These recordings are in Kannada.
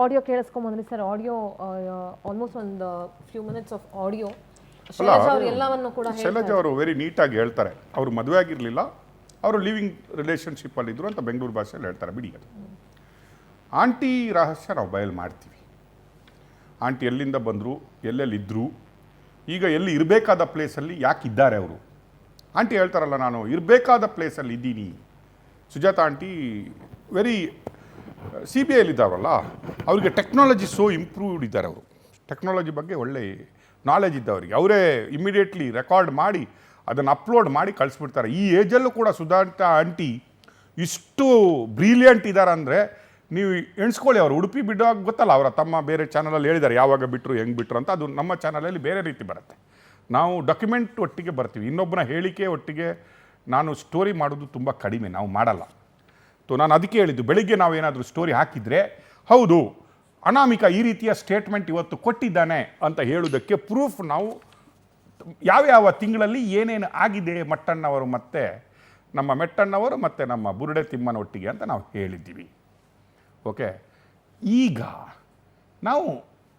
ಆಡಿಯೋ ಕೇಳಿಸ್ಕೊಂಬಂದ್ರಿ ಸರ್. ಆಡಿಯೋ ಆಲ್ಮೋಸ್ಟ್ ಒಂದು few minutes of audio. Shailaja ಅವರು ಎಲ್ಲವನ್ನು ಕೂಡ ಶೈಲಜಾ ಅವರು ವೆರಿ ನೀಟಾಗಿ ಹೇಳ್ತಾರೆ. ಅವರು ಮದುವೆ ಆಗಿರಲಿಲ್ಲ, ಅವರು ಲಿವಿಂಗ್ ರಿಲೇಷನ್ಶಿಪ್ಪಲ್ಲಿದ್ದರು ಅಂತ ಬೆಂಗಳೂರು ಭಾಷೆಯಲ್ಲಿ ಹೇಳ್ತಾರೆ. ಬಿಡಿ, ಅದು ಆಂಟಿ ರಹಸ್ಯ ನಾವು ಬಯಲು ಮಾಡ್ತೀವಿ. ಆಂಟಿ ಎಲ್ಲಿಂದ ಬಂದರು, ಎಲ್ಲೆಲ್ಲಿದ್ದರು, ಈಗ ಎಲ್ಲಿ ಇರಬೇಕಾದ ಪ್ಲೇಸಲ್ಲಿ ಯಾಕೆ ಇದ್ದಾರೆ ಅವರು. ಆಂಟಿ ಹೇಳ್ತಾರಲ್ಲ, ನಾನು ಇರಬೇಕಾದ ಪ್ಲೇಸಲ್ಲಿ ಇದ್ದೀನಿ. ಸುಜಾತ ಆಂಟಿ ವೆರಿ CBI ಇದ್ದಾರಲ್ಲ, ಅವರಿಗೆ ಟೆಕ್ನಾಲಜಿ ಸೋ ಇಂಪ್ರೂವ್ಡ್ ಇದ್ದಾರೆ. ಅವರು ಟೆಕ್ನಾಲಜಿ ಬಗ್ಗೆ ಒಳ್ಳೆ ನಾಲೆಜ್ ಇದ್ದವರಿಗೆ. ಅವರೇ ಇಮಿಡಿಯೇಟ್ಲಿ ರೆಕಾರ್ಡ್ ಮಾಡಿ ಅದನ್ನು ಅಪ್ಲೋಡ್ ಮಾಡಿ ಕಳಿಸ್ಬಿಡ್ತಾರೆ. ಈ ಏಜಲ್ಲೂ ಕೂಡ ಸುಜಾತ ಆಂಟಿ ಇಷ್ಟು ಬ್ರಿಲಿಯಂಟ್ ಇದ್ದಾರೆ ಅಂದರೆ ನೀವು ಎಣಿಸ್ಕೊಳ್ಳಿ. ಅವರು ಉಡುಪಿ ಬಿಡುವಾಗ ಗೊತ್ತಲ್ಲ, ಅವರ ತಮ್ಮ ಬೇರೆ ಚಾನಲಲ್ಲಿ ಹೇಳಿದ್ದಾರೆ ಯಾವಾಗ ಬಿಟ್ಟರು, ಹೆಂಗೆ ಬಿಟ್ಟರು ಅಂತ. ಅದು ನಮ್ಮ ಚಾನಲಲ್ಲಿ ಬೇರೆ ರೀತಿ ಬರುತ್ತೆ. ನಾವು ಡಾಕ್ಯುಮೆಂಟ್ ಒಟ್ಟಿಗೆ ಬರ್ತೀವಿ, ಇನ್ನೊಬ್ಬನ ಹೇಳಿಕೆ ಒಟ್ಟಿಗೆ ನಾನು ಸ್ಟೋರಿ ಮಾಡೋದು ತುಂಬ ಕಡಿಮೆ, ನಾವು ಮಾಡಲ್ಲ. ನಾನು ಅದಕ್ಕೆ ಹೇಳಿದ್ದು, ಬೆಳಿಗ್ಗೆ ನಾವೇನಾದರೂ ಸ್ಟೋರಿ ಹಾಕಿದರೆ ಹೌದು ಅನಾಮಿಕಾ ಈ ರೀತಿಯ ಸ್ಟೇಟ್ಮೆಂಟ್ ಇವತ್ತು ಕೊಟ್ಟಿದ್ದಾನೆ ಅಂತ ಹೇಳೋದಕ್ಕೆ ಪ್ರೂಫ್ ನಾವು ಯಾವ್ಯಾವ ತಿಂಗಳಲ್ಲಿ ಏನೇನು ಆಗಿದೆ ಮಟ್ಟಣ್ಣವರು ಮತ್ತು ನಮ್ಮ ಮೆಟ್ಟಣ್ಣವರು ಮತ್ತು ನಮ್ಮ ಬುರುಡೆ ತಿಮ್ಮನೊಟ್ಟಿಗೆ ಅಂತ ನಾವು ಹೇಳಿದ್ದೀವಿ. ಓಕೆ, ಈಗ ನಾವು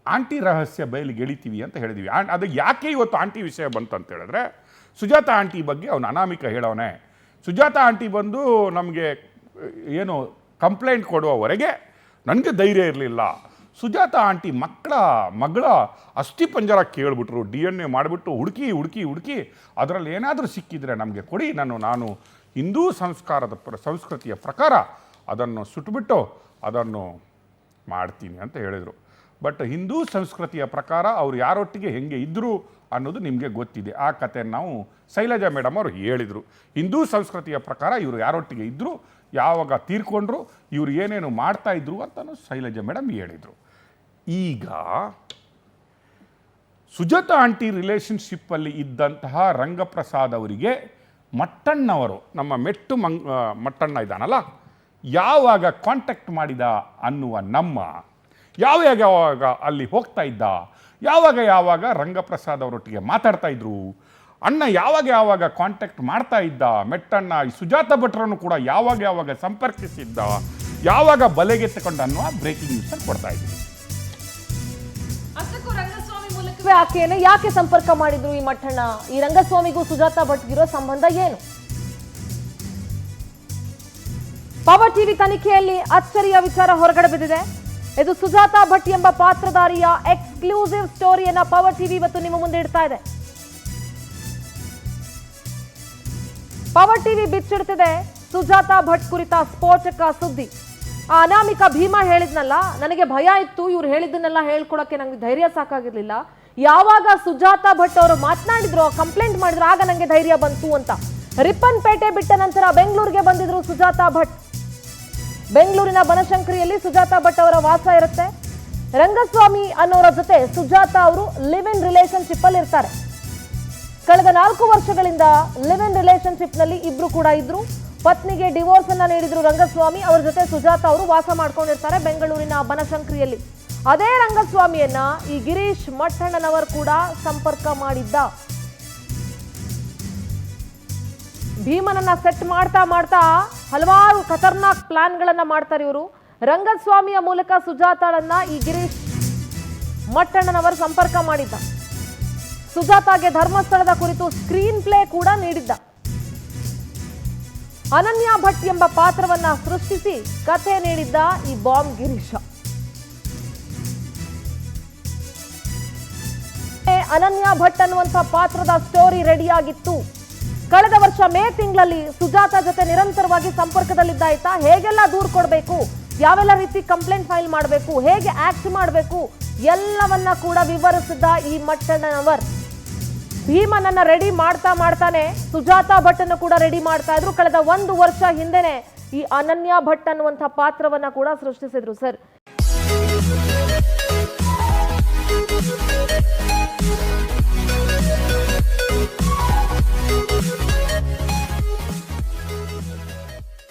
ಆಂಟಿ ರಹಸ್ಯ ಬಯಲಿಗೆ ಎಳಿತೀವಿ ಅಂತ ಹೇಳಿದ್ದೀವಿ. ಅದು ಯಾಕೆ ಇವತ್ತು ಆಂಟಿ ವಿಷಯ ಬಂತು ಅಂತ ಹೇಳಿದ್ರೆ, ಸುಜಾತ ಆಂಟಿ ಬಗ್ಗೆ ಅವನು ಅನಾಮಿಕಾ ಹೇಳೋನೆ. ಸುಜಾತ ಆಂಟಿ ಬಂದು ನಮಗೆ ಏನು ಕಂಪ್ಲೇಂಟ್ ಕೊಡುವವರೆಗೆ ನನಗೆ ಧೈರ್ಯ ಇರಲಿಲ್ಲ. ಸುಜಾತ ಆಂಟಿ ಮಗಳ ಅಸ್ಥಿಪಂಜರ ಕೇಳಿಬಿಟ್ರು, DNA ಮಾಡಿಬಿಟ್ಟು ಹುಡುಕಿ ಅದರಲ್ಲಿ ಏನಾದರೂ ಸಿಕ್ಕಿದರೆ ನಮಗೆ ಕೊಡಿ, ನಾನು ಹಿಂದೂ ಸಂಸ್ಕೃತಿಯ ಪ್ರಕಾರ ಅದನ್ನು ಸುಟ್ಟುಬಿಟ್ಟು ಅದನ್ನು ಮಾಡ್ತೀನಿ ಅಂತ ಹೇಳಿದರು. ಬಟ್ ಹಿಂದೂ ಸಂಸ್ಕೃತಿಯ ಪ್ರಕಾರ ಅವರು ಯಾರೊಟ್ಟಿಗೆ ಹೆಂಗೆ ಇದ್ದರು ಅನ್ನೋದು ನಿಮಗೆ ಗೊತ್ತಿದೆ. ಆ ಕತೆ ನಾವು ಶೈಲಜಾ ಮೇಡಮ್ ಅವರು ಹೇಳಿದರು. ಹಿಂದೂ ಸಂಸ್ಕೃತಿಯ ಪ್ರಕಾರ ಇವರು ಯಾರೊಟ್ಟಿಗೆ ಇದ್ದರು, ಯಾವಾಗ ತೀರ್ಕೊಂಡ್ರು, ಇವರು ಏನೇನು ಮಾಡ್ತಾಯಿದ್ರು ಅಂತಲೂ ಶೈಲಜಾ ಮೇಡಮ್ ಹೇಳಿದರು. ಈಗ ಸುಜಾತ ಆಂಟಿ ರಿಲೇಷನ್ಶಿಪ್ಪಲ್ಲಿ ಇದ್ದಂತಹ ರಂಗಪ್ರಸಾದ್ ಅವರಿಗೆ ಮಟ್ಟಣ್ಣವರು, ನಮ್ಮ ಮಟ್ಟಣ್ಣ ಇದ್ದಾನಲ್ಲ, ಯಾವಾಗ ಕಾಂಟ್ಯಾಕ್ಟ್ ಮಾಡಿದ ಅನ್ನುವ ನಮ್ಮ ಯಾವಾಗ ಅಲ್ಲಿ ಹೋಗ್ತಾ ಇದ್ದ, ಯಾವಾಗ ರಂಗಪ್ರಸಾದ್ ಅವರೊಟ್ಟಿಗೆ ಮಾತಾಡ್ತಾ ಇದ್ರು, ಅಣ್ಣ ಯಾವಾಗ ಕಾಂಟ್ಯಾಕ್ಟ್ ಮಾಡ್ತಾ ಇದ್ದ, ಮೆಟ್ಟಣ್ಣ ಸುಜಾತ ಭಟ್ರನ್ನು ಕೂಡ ಯಾವಾಗ ಸಂಪರ್ಕಿಸಿದ್ದ, ಯಾವಾಗ ಬಲೆಗೆತ್ತಿಕೊಂಡ ಅನ್ನುವ ಬ್ರೇಕಿಂಗ್ ನ್ಯೂಸ್ ಕೊಡ್ತಾ ಇದ್ದೀವಿ. ರಂಗಸ್ವಾಮಿ ಮೂಲಕವೇ ಆಕೆಯನ್ನು ಯಾಕೆ ಸಂಪರ್ಕ ಮಾಡಿದ್ರು ಈ ಮಟ್ಟಣ್ಣ? ಈ ರಂಗಸ್ವಾಮಿಗೂ ಸುಜಾತ ಭಟ್ಗಿರೋ ಸಂಬಂಧ ಏನು? ಪವರ್ ಟಿವಿ ತನಿಖೆಯಲ್ಲಿ ಅಚ್ಚರಿಯ ವಿಚಾರ ಹೊರಗಡೆ ಬಿದ್ದಿದೆ. ಇದು ಸುಜಾತ ಭಟ್ ಎಂಬ ಪಾತ್ರಧಾರಿಯ ಎಕ್ಸ್ಕ್ಲೂಸಿವ್ ಸ್ಟೋರಿಯನ್ನ ಪವರ್ ಟಿವಿ ಇವತ್ತು ನಿಮ್ಮ ಮುಂದೆ ಇಡ್ತಾ ಇದೆ. ಪವರ್ ಟಿವಿ ಬಿಚ್ಚಿಡ್ತಿದೆ ಸುಜಾತ ಭಟ್ ಕುರಿತ ಸ್ಫೋಟಕ ಸುದ್ದಿ. ಆ ಅನಾಮಿಕಾ ಭೀಮಾ ಹೇಳಿದ್ನಲ್ಲ, ನನಗೆ ಭಯ ಇತ್ತು, ಇವ್ರು ಹೇಳಿದ್ದನ್ನೆಲ್ಲ ಹೇಳ್ಕೊಳಕ್ಕೆ ನಂಗೆ ಧೈರ್ಯ ಸಾಕಾಗಿರ್ಲಿಲ್ಲ. ಯಾವಾಗ ಸುಜಾತ ಭಟ್ ಅವರು ಮಾತನಾಡಿದ್ರು, ಕಂಪ್ಲೇಂಟ್ ಮಾಡಿದ್ರು, ಆಗ ನಂಗೆ ಧೈರ್ಯ ಬಂತು ಅಂತ. ರಿಪ್ಪನ್ಪೇಟೆ ಬಿಟ್ಟ ನಂತರ ಬೆಂಗಳೂರಿಗೆ ಬಂದಿದ್ರು ಸುಜಾತ ಭಟ್. ಬೆಂಗಳೂರಿನ ಬನಶಂಕರಿಯಲ್ಲಿ ಸುಜಾತ ಭಟ್ ಅವರ ವಾಸ ಇರುತ್ತೆ. ರಂಗಸ್ವಾಮಿ ಅನ್ನೋರ ಜೊತೆ ಸುಜಾತ ಅವರು ಲಿವ್ ಇನ್ ರಿಲೇಶನ್ಶಿಪ್ ಅಲ್ಲಿ ಇರ್ತಾರೆ. ಕಳೆದ 4 ವರ್ಷಗಳಿಂದ ಲಿವ್ ಇನ್ ರಿಲೇಶನ್ಶಿಪ್ ನಲ್ಲಿ ಇಬ್ರು ಕೂಡ ಇದ್ರು. ಪತ್ನಿಗೆ ಡಿವೋರ್ಸ್ ಅನ್ನ ನೀಡಿದ್ರು ರಂಗಸ್ವಾಮಿ. ಅವರ ಜೊತೆ ಸುಜಾತ ಅವರು ವಾಸ ಮಾಡ್ಕೊಂಡಿರ್ತಾರೆ ಬೆಂಗಳೂರಿನ ಬನಶಂಕರಿಯಲ್ಲಿ. ಅದೇ ರಂಗಸ್ವಾಮಿಯನ್ನ ಈ ಗಿರೀಶ್ ಮಟ್ಟಣ್ಣನವರು ಕೂಡ ಸಂಪರ್ಕ ಮಾಡಿದ್ದ. ಭೀಮನನ್ನ ಸೆಟ್ ಮಾಡ್ತಾ ಹಲವಾರು ಖತರ್ನಾಕ್ ಪ್ಲಾನ್ಗಳನ್ನ ಮಾಡ್ತಾರೆ ಇವರು. ರಂಗಸ್ವಾಮಿಯ ಮೂಲಕ ಸುಜಾತಳನ್ನ ಈ ಗಿರೀಶ್ ಮಟ್ಟಣ್ಣನವರು ಸಂಪರ್ಕ ಮಾಡಿದ್ದ. ಸುಜಾತಾಗೆ ಧರ್ಮಸ್ಥಳದ ಕುರಿತು ಸ್ಕ್ರೀನ್ ಪ್ಲೇ ಕೂಡ ನೀಡಿದ್ದ. ಅನನ್ಯ ಭಟ್ ಎಂಬ ಪಾತ್ರವನ್ನ ಸೃಷ್ಟಿಸಿ ಕಥೆ ನೀಡಿದ್ದ ಈ ಬಾಂಬ್ ಗಿರೀಶ. ಅನನ್ಯ ಭಟ್ ಅನ್ನುವಂಥ ಪಾತ್ರದ ಸ್ಟೋರಿ ರೆಡಿಯಾಗಿತ್ತು. ಕಳೆದ ವರ್ಷ ಮೇ ತಿಂಗಳಲ್ಲಿ ಸುಜಾತ ಜೊತೆ ನಿರಂತರವಾಗಿ ಸಂಪರ್ಕದಲ್ಲಿದ್ದಾಯ್ತಾ, ಹೇಗೆಲ್ಲ ದೂರು ಕೊಡಬೇಕು, ಯಾವೆಲ್ಲ ರೀತಿ ಕಂಪ್ಲೇಂಟ್ ಫೈಲ್ ಮಾಡಬೇಕು, ಹೇಗೆ ಆಕ್ಟ್ ಮಾಡಬೇಕು, ಎಲ್ಲವನ್ನ ಕೂಡ ವಿವರಿಸಿದ್ದ ಈ ಮಟ್ಟಣ್ಣನವರ್. ಭೀಮನನ್ನ ರೆಡಿ ಮಾಡ್ತಾನೆ ಸುಜಾತ ಭಟ್ ಅನ್ನು ಕೂಡ ರೆಡಿ ಮಾಡ್ತಾ ಇದ್ರು. ಕಳೆದ 1 ವರ್ಷ ಹಿಂದೆನೆ ಈ ಅನನ್ಯ ಭಟ್ ಅನ್ನುವಂಥ ಪಾತ್ರವನ್ನ ಕೂಡ ಸೃಷ್ಟಿಸಿದ್ರು. ಸರ್,